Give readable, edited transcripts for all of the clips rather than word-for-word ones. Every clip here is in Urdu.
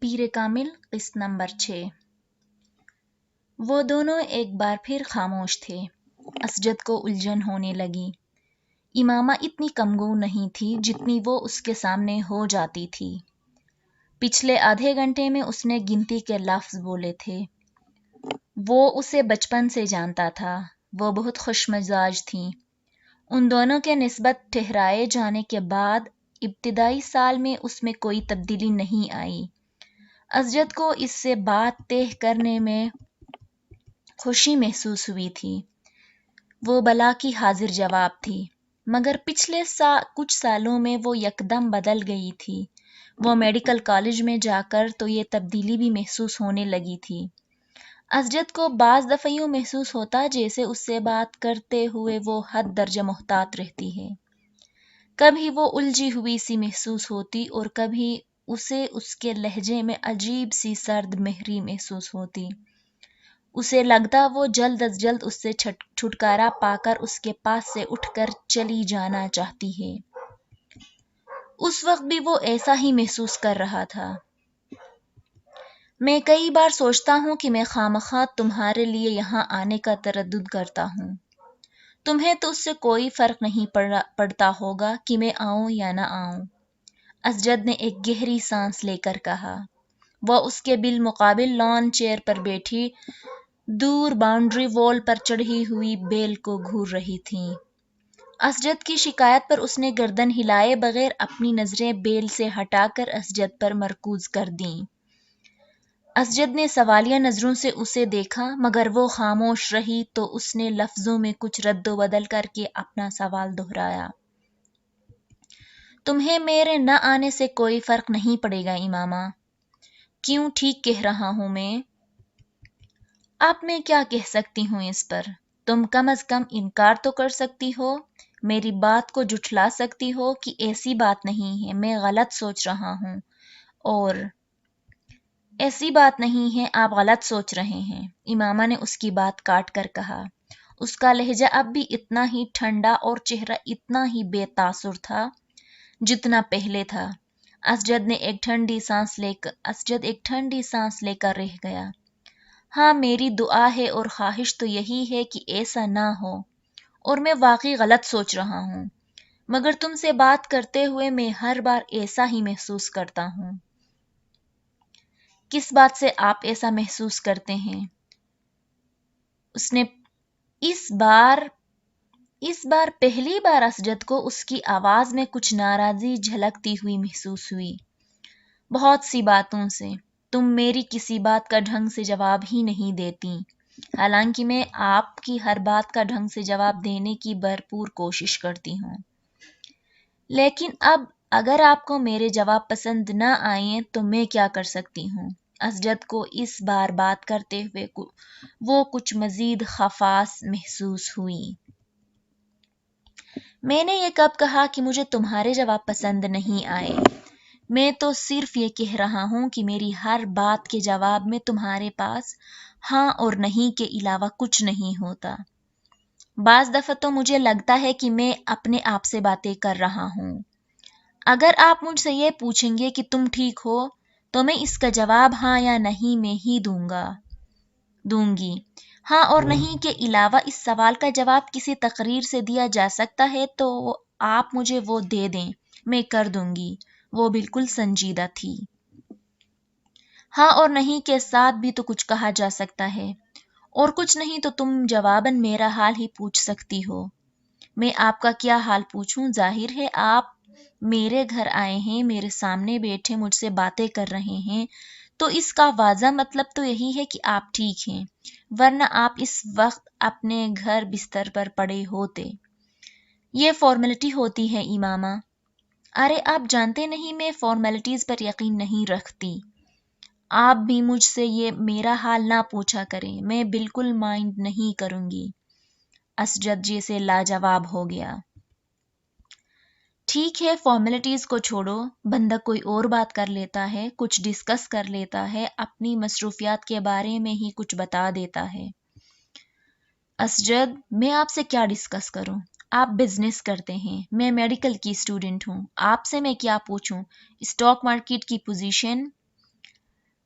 پیر کامل قسط نمبر 6۔ وہ دونوں ایک بار پھر خاموش تھے۔ اسجد کو الجھن ہونے لگی۔ امامہ اتنی کمگو نہیں تھی جتنی وہ اس کے سامنے ہو جاتی تھی۔ پچھلے آدھے گھنٹے میں اس نے گنتی کے لفظ بولے تھے۔ وہ اسے بچپن سے جانتا تھا۔ وہ بہت خوش مزاج تھیں۔ ان دونوں کے نسبت ٹھہرائے جانے کے بعد ابتدائی سال میں اس میں کوئی تبدیلی نہیں آئی۔ اسجد کو اس سے بات طے کرنے میں خوشی محسوس ہوئی تھی۔ وہ بلا کی حاضر جواب تھی، مگر پچھلے کچھ سالوں میں وہ یکدم بدل گئی تھی۔ وہ میڈیکل کالج میں جا کر تو یہ تبدیلی بھی محسوس ہونے لگی تھی۔ اسجد کو بعض دفعہ یوں محسوس ہوتا جیسے اس سے بات کرتے ہوئے وہ حد درجہ محتاط رہتی ہے۔ کبھی وہ الجھی ہوئی سی محسوس ہوتی اور کبھی اسے اس کے لہجے میں عجیب سی سرد مہری محسوس ہوتی۔ اسے لگتا وہ جلد از جلد اس سے چھٹکارا پا کر اس کے پاس سے اٹھ کر چلی جانا چاہتی ہے۔ اس وقت بھی وہ ایسا ہی محسوس کر رہا تھا۔ میں کئی بار سوچتا ہوں کہ میں خواہ تمہارے لیے یہاں آنے کا تردد کرتا ہوں۔ تمہیں تو اس سے کوئی فرق نہیں پڑتا ہوگا کہ میں آؤں یا نہ آؤں۔ اسجد نے ایک گہری سانس لے کر کہا۔ وہ اس کے بالمقابل لان چیئر پر بیٹھی دور باؤنڈری وال پر چڑھی ہوئی بیل کو گھور رہی تھیں۔ اسجد کی شکایت پر اس نے گردن ہلائے بغیر اپنی نظریں بیل سے ہٹا کر اسجد پر مرکوز کر دیں۔ اسجد نے سوالیہ نظروں سے اسے دیکھا مگر وہ خاموش رہی تو اس نے لفظوں میں کچھ رد و بدل کر کے اپنا سوال دہرایا۔ تمہیں میرے نہ آنے سے کوئی فرق نہیں پڑے گا امامہ؟ کیوں، ٹھیک کہہ رہا ہوں میں۔ اب میں کیا کہہ سکتی ہوں اس پر؟ تم کم از کم انکار تو کر سکتی ہو، میری بات کو جھٹلا سکتی ہو کہ ایسی بات نہیں ہے، میں غلط سوچ رہا ہوں۔ اور ایسی بات نہیں ہے، آپ غلط سوچ رہے ہیں، امامہ نے اس کی بات کاٹ کر کہا۔ اس کا لہجہ اب بھی اتنا ہی ٹھنڈا اور چہرہ اتنا ہی بے تاثر تھا جتنا پہلے تھا۔ اسجد ایک ٹھنڈی سانس لے کر رہ گیا۔ ہاں، میری دعا ہے اور خواہش تو یہی ہے کہ ایسا نہ ہو، اور میں واقعی غلط سوچ رہا ہوں، مگر تم سے بات کرتے ہوئے میں ہر بار ایسا ہی محسوس کرتا ہوں۔ کس بات سے آپ ایسا محسوس کرتے ہیں؟ اس نے اس بار پہلی بار اسجد کو اس کی آواز میں کچھ ناراضی جھلکتی ہوئی محسوس ہوئی۔ بہت سی باتوں سے تم میری کسی بات کا ڈھنگ سے جواب ہی نہیں دیتی، حالانکہ میں آپ کی ہر بات کا ڈھنگ سے جواب دینے کی بھرپور کوشش کرتی ہوں۔ لیکن اب اگر آپ کو میرے جواب پسند نہ آئیں تو میں کیا کر سکتی ہوں؟ اسجد کو اس بار بات کرتے ہوئے وہ کچھ مزید خفاش محسوس ہوئی۔ میں نے یہ کب کہا کہ مجھے تمہارے جواب پسند نہیں آئے؟ میں تو صرف یہ کہہ رہا ہوں کہ میری ہر بات کے جواب میں تمہارے پاس ہاں اور نہیں کے علاوہ کچھ نہیں ہوتا۔ بعض دفعہ تو مجھے لگتا ہے کہ میں اپنے آپ سے باتیں کر رہا ہوں۔ اگر آپ مجھ سے یہ پوچھیں گے کہ تم ٹھیک ہو تو میں اس کا جواب ہاں یا نہیں میں ہی دوں گی۔ ہاں اور نہیں کے علاوہ اس سوال کا جواب کسی تقریر سے دیا جا سکتا ہے تو آپ مجھے وہ دے دیں، میں کر دوں گی۔ وہ بالکل سنجیدہ تھی۔ ہاں اور نہیں کے ساتھ بھی تو کچھ کہا جا سکتا ہے، اور کچھ نہیں تو تم جواباً میرا حال ہی پوچھ سکتی ہو۔ میں آپ کا کیا حال پوچھوں؟ ظاہر ہے آپ میرے گھر آئے ہیں، میرے سامنے بیٹھے مجھ سے باتیں کر رہے ہیں، تو اس کا واضح مطلب تو یہی ہے کہ آپ ٹھیک ہیں، ورنہ آپ اس وقت اپنے گھر بستر پر پڑے ہوتے۔ یہ فارمیلٹی ہوتی ہے امامہ۔ ارے آپ جانتے نہیں میں فارمیلٹیز پر یقین نہیں رکھتی۔ آپ بھی مجھ سے یہ میرا حال نہ پوچھا کریں، میں بالکل مائنڈ نہیں کروں گی۔ اسجد جیسے لاجواب ہو گیا۔ ٹھیک ہے، فارمیلٹیز کو چھوڑو، بندہ کوئی اور بات کر لیتا ہے، کچھ ڈسکس کر لیتا ہے، اپنی مصروفیات کے بارے میں ہی کچھ بتا دیتا ہے۔ اسجد، میں آپ سے کیا ڈسکس کروں؟ آپ بزنس کرتے ہیں، میں میڈیکل کی اسٹوڈنٹ ہوں، آپ سے میں کیا پوچھوں؟ اسٹاک مارکیٹ کی پوزیشن؟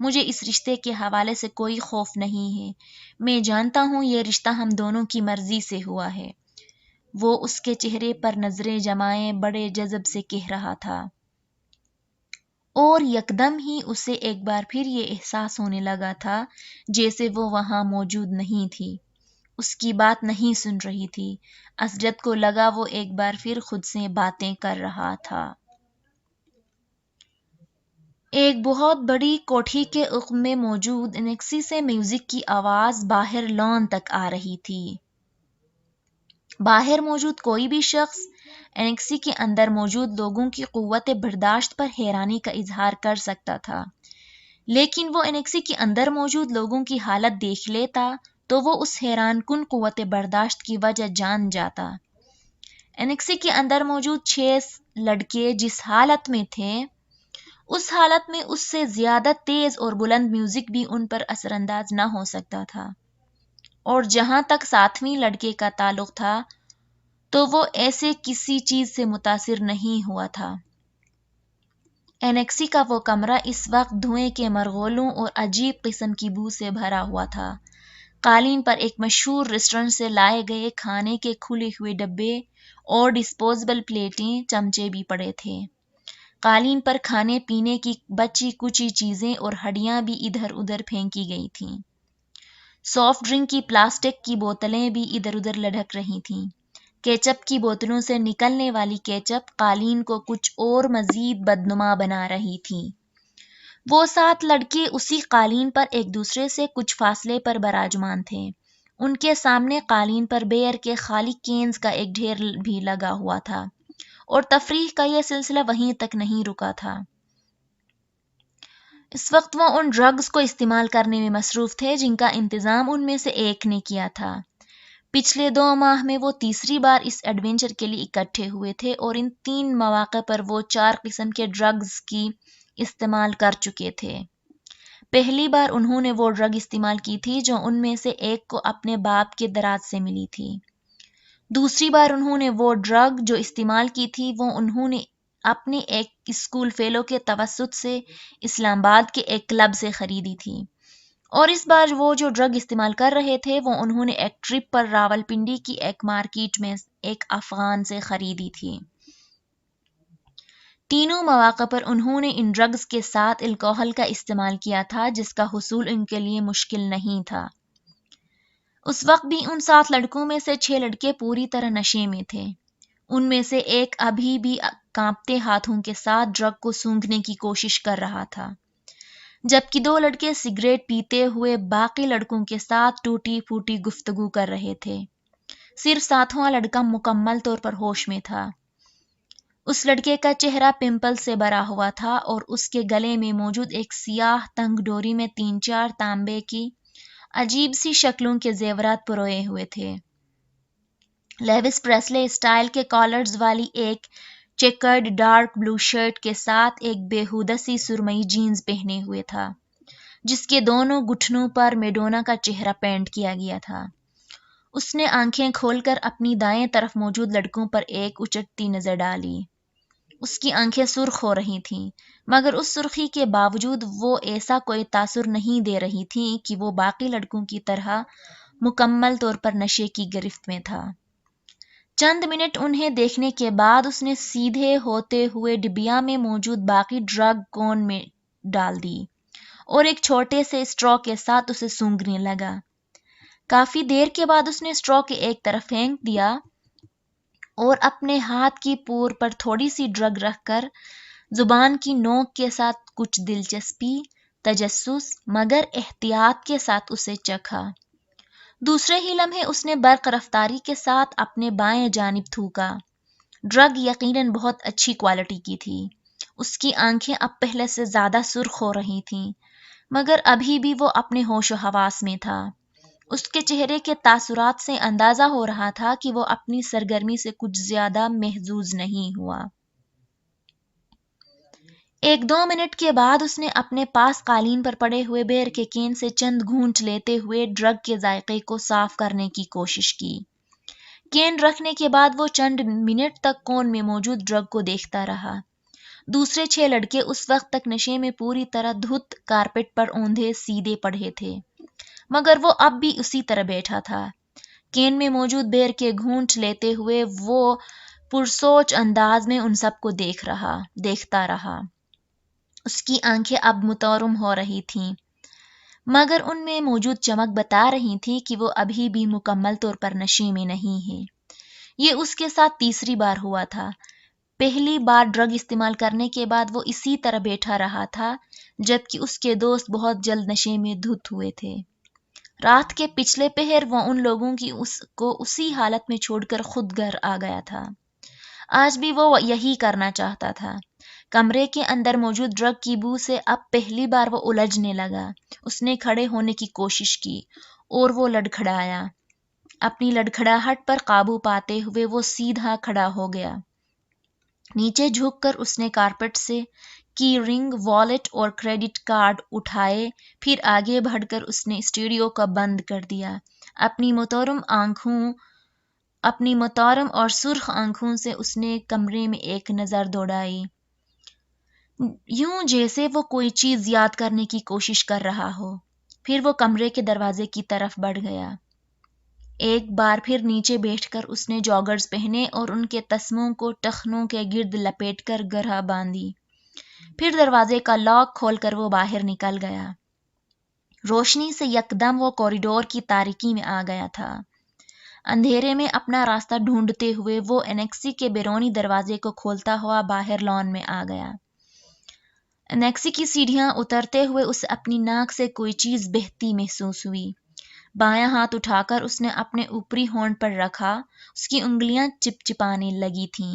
مجھے اس رشتے کے حوالے سے کوئی خوف نہیں ہے، میں جانتا ہوں یہ رشتہ ہم دونوں کی مرضی سے ہوا ہے۔ وہ اس کے چہرے پر نظریں جمائے بڑے جذب سے کہہ رہا تھا، اور یکدم ہی اسے ایک بار پھر یہ احساس ہونے لگا تھا جیسے وہ وہاں موجود نہیں تھی، اس کی بات نہیں سن رہی تھی۔ اسجد کو لگا وہ ایک بار پھر خود سے باتیں کر رہا تھا۔ ایک بہت بڑی کوٹھی کے عقب میں موجود انیکسی سے میوزک کی آواز باہر لان تک آ رہی تھی۔ باہر موجود کوئی بھی شخص انیکسی کے اندر موجود لوگوں کی قوت برداشت پر حیرانی کا اظہار کر سکتا تھا، لیکن وہ انیکسی کے اندر موجود لوگوں کی حالت دیکھ لیتا تو وہ اس حیران کن قوت برداشت کی وجہ جان جاتا۔ انیکسی کے اندر موجود 6 لڑکے جس حالت میں تھے، اس حالت میں اس سے زیادہ تیز اور بلند میوزک بھی ان پر اثر انداز نہ ہو سکتا تھا، اور جہاں تک 7ویں لڑکے کا تعلق تھا تو وہ ایسے کسی چیز سے متاثر نہیں ہوا تھا۔ انیکسی کا وہ کمرہ اس وقت دھوئیں کے مرغولوں اور عجیب قسم کی بو سے بھرا ہوا تھا۔ قالین پر ایک مشہور ریسٹورنٹ سے لائے گئے کھانے کے کھلے ہوئے ڈبے اور ڈسپوزیبل پلیٹیں، چمچے بھی پڑے تھے۔ قالین پر کھانے پینے کی بچی کچی چیزیں اور ہڈیاں بھی ادھر ادھر پھینکی گئی تھیں۔ سافٹ ڈرنک کی پلاسٹک کی بوتلیں بھی ادھر ادھر لڑھک رہی تھیں۔ کیچپ کی بوتلوں سے نکلنے والی کیچپ قالین کو کچھ اور مزید بدنما بنا رہی تھی۔ وہ 7 لڑکے اسی قالین پر ایک دوسرے سے کچھ فاصلے پر براجمان تھے۔ ان کے سامنے قالین پر بیئر کے خالی کینز کا ایک ڈھیر بھی لگا ہوا تھا، اور تفریح کا یہ سلسلہ وہیں تک نہیں رکا تھا۔ اس وقت وہ ان ڈرگز کو استعمال کرنے میں مصروف تھے جن کا انتظام ان میں سے ایک نے کیا تھا۔ پچھلے 2 ماہ میں وہ تیسری بار اس ایڈونچر کے لیے اکٹھے ہوئے تھے، اور ان 3 مواقع پر وہ 4 قسم کے ڈرگز کی استعمال کر چکے تھے۔ پہلی بار انہوں نے وہ ڈرگ استعمال کی تھی جو ان میں سے ایک کو اپنے باپ کے دراز سے ملی تھی۔ دوسری بار انہوں نے وہ ڈرگ جو استعمال کی تھی وہ انہوں نے اپنے ایک اسکول فیلو کے توسط سے اسلام آباد کے ایک کلب سے خریدی تھی، اور اس بار وہ جو ڈرگ استعمال کر رہے تھے وہ انہوں نے ایک ٹرپ پر راولپنڈی کی ایک مارکیٹ میں ایک افغان سے خریدی تھی۔ تینوں مواقع پر انہوں نے ان ڈرگز کے ساتھ الکوہل کا استعمال کیا تھا جس کا حصول ان کے لیے مشکل نہیں تھا۔ اس وقت بھی ان 7 لڑکوں میں سے 6 لڑکے پوری طرح نشے میں تھے۔ ان میں سے ایک ابھی بھی کانپتے ہاتھوں کے ساتھ ڈرگ کو سونگھنے کی کوشش کر رہا تھا، جبکہ 2 لڑکے سگریٹ پیتے ہوئے باقی لڑکوں کے ساتھ ٹوٹی پھوٹی گفتگو کر رہے تھے۔ صرف 7واں لڑکا مکمل طور پر ہوش میں تھا۔ اس لڑکے کا چہرہ پمپل سے بھرا ہوا تھا، اور اس کے گلے میں موجود ایک سیاہ تنگ ڈوری میں 3-4 تانبے کی عجیب سی شکلوں کے زیورات پروئے ہوئے تھے۔ لیوس پریسلے اسٹائل کے کالرز والی ایک چیکرڈ ڈارک بلو شرٹ کے ساتھ ایک بےہودہ سی سرمئی جینز پہنے ہوئے تھا، جس کے دونوں گھٹنوں پر میڈونا کا چہرہ پینٹ کیا گیا تھا۔ اس نے آنکھیں کھول کر اپنی دائیں طرف موجود لڑکوں پر ایک اچٹتی نظر ڈالی۔ اس کی آنکھیں سرخ ہو رہی تھیں، مگر اس سرخی کے باوجود وہ ایسا کوئی تاثر نہیں دے رہی تھیں کہ وہ باقی لڑکوں کی طرح مکمل طور پر نشے کی گرفت میں تھا۔ چند منٹ انہیں دیکھنے کے بعد اس نے سیدھے ہوتے ہوئے ڈبیا میں موجود باقی ڈرگ کون میں ڈال دی، اور ایک چھوٹے سے اسٹرا کے ساتھ اسے سونگھنے لگا۔ کافی دیر کے بعد اس نے اسٹرا کے ایک طرف پھینک دیا، اور اپنے ہاتھ کی پور پر تھوڑی سی ڈرگ رکھ کر زبان کی نوک کے ساتھ کچھ دلچسپی، تجسس مگر احتیاط کے ساتھ اسے چکھا۔ دوسرے ہی لمحے اس نے برق رفتاری کے ساتھ اپنے بائیں جانب تھوکا۔ ڈرگ یقیناً بہت اچھی کوالٹی کی تھی۔ اس کی آنکھیں اب پہلے سے زیادہ سرخ ہو رہی تھیں، مگر ابھی بھی وہ اپنے ہوش و حواس میں تھا۔ اس کے چہرے کے تاثرات سے اندازہ ہو رہا تھا کہ وہ اپنی سرگرمی سے کچھ زیادہ محظوظ نہیں ہوا۔ 1-2 منٹ کے بعد اس نے اپنے پاس قالین پر پڑے ہوئے بیئر کے کین سے چند گھونٹ لیتے ہوئے ڈرگ کے ذائقے کو صاف کرنے کی کوشش کی۔ کین رکھنے کے بعد وہ چند منٹ تک کون میں موجود ڈرگ کو دیکھتا رہا۔ دوسرے 6 لڑکے اس وقت تک نشے میں پوری طرح دھت کارپٹ پر اوندھے سیدھے پڑے تھے، مگر وہ اب بھی اسی طرح بیٹھا تھا۔ کین میں موجود بیر کے گھونٹ لیتے ہوئے وہ پرسوچ انداز میں ان سب کو دیکھتا رہا۔ اس کی آنکھیں اب متورم ہو رہی تھیں، مگر ان میں موجود چمک بتا رہی تھی کہ وہ ابھی بھی مکمل طور پر نشے میں نہیں ہے۔ یہ اس کے ساتھ تیسری بار ہوا تھا۔ پہلی بار ڈرگ استعمال کرنے کے بعد وہ اسی طرح بیٹھا رہا تھا، جبکہ اس کے دوست بہت جلد نشے میں دھت ہوئے تھے۔ رات کے پچھلے پہر وہ ان لوگوں کو اسی حالت میں چھوڑ کر خود گھر آ گیا تھا۔ آج بھی وہ یہی کرنا چاہتا تھا۔ کمرے کے اندر موجود ڈرگ کی بو سے اب پہلی بار وہ الجھنے لگا۔ اس نے کھڑے ہونے کی کوشش کی اور وہ لڑکھڑایا۔ اپنی لڑکھڑاہٹ پر قابو پاتے ہوئے وہ سیدھا کھڑا ہو گیا۔ نیچے جھک کر اس نے کارپٹ سے کی رنگ، والیٹ اور کریڈٹ کارڈ اٹھائے، پھر آگے بڑھ کر اس نے اسٹوڈیو کو بند کر دیا۔ اپنی متورم اور سرخ آنکھوں سے اس نے کمرے میں ایک نظر دوڑائی، یوں جیسے وہ کوئی چیز یاد کرنے کی کوشش کر رہا ہو۔ پھر وہ کمرے کے دروازے کی طرف بڑھ گیا۔ ایک بار پھر نیچے بیٹھ کر اس نے جاگرز پہنے اور ان کے تسموں کو ٹخنوں کے گرد لپیٹ کر گرہ باندھی۔ پھر دروازے کا لاک کھول کر وہ باہر نکل گیا۔ روشنی سے یکدم وہ کوریڈور کی تاریکی میں آ گیا تھا۔ اندھیرے میں اپنا راستہ ڈھونڈتے ہوئے وہ انیکسی کے بیرونی دروازے کو کھولتا ہوا باہر لان میں آ گیا۔ انیکسی کی سیڑھیاں اترتے ہوئے اسے اپنی ناک سے کوئی چیز بہتی محسوس ہوئی۔ بایاں ہاتھ اٹھا کر اس نے اپنے اوپری ہونٹ پر رکھا۔ اس کی انگلیاں چپچپانے لگی تھیں۔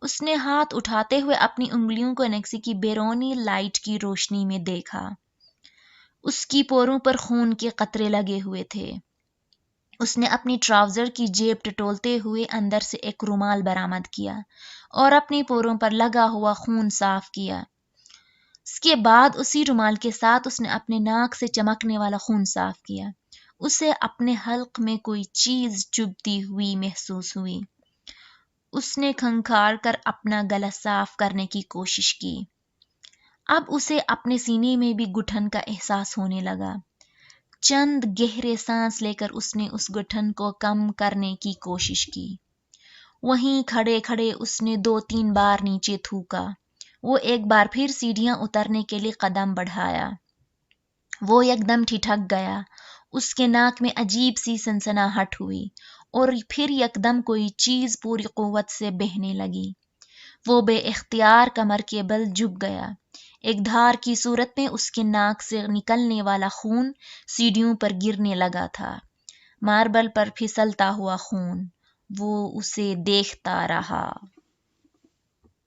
اس نے ہاتھ اٹھاتے ہوئے اپنی انگلیوں کو انیکسی کی بیرونی لائٹ کی روشنی میں دیکھا۔ اس کی پوروں پر خون کے قطرے لگے ہوئے تھے۔ اس نے اپنی ٹراؤزر کی جیب ٹٹولتے ہوئے اندر سے ایک رومال برآمد کیا اور اپنی پوروں پر لگا ہوا خون صاف کیا۔ اس کے بعد اسی رومال کے ساتھ اس نے اپنے ناک سے چمکنے والا خون صاف کیا۔ اسے اپنے حلق میں کوئی چیز چبھتی ہوئی محسوس ہوئی۔ اس نے کھنکھار کر اپنا گلا صاف کرنے کی کوشش کی۔ اب اسے اپنے سینے میں بھی گٹھن کا احساس ہونے لگا۔ چند گہرے سانس لے کر اس نے اس گٹھن کو کم کرنے کی کوشش کی۔ وہیں کھڑے کھڑے اس نے 2-3 بار نیچے تھوکا۔ وہ ایک بار پھر سیڑھیاں اترنے کے لیے قدم بڑھایا۔ وہ یکدم ٹھٹک گیا۔ اس کے ناک میں عجیب سی سنسناہٹ ہوئی اور پھر یکدم کوئی چیز پوری قوت سے بہنے لگی۔ وہ بے اختیار کمر کے بل جھک گیا۔ ایک دھار کی صورت میں اس کے ناک سے نکلنے والا خون سیڑھیوں پر گرنے لگا تھا، ماربل پر پھسلتا ہوا خون۔ وہ اسے دیکھتا رہا۔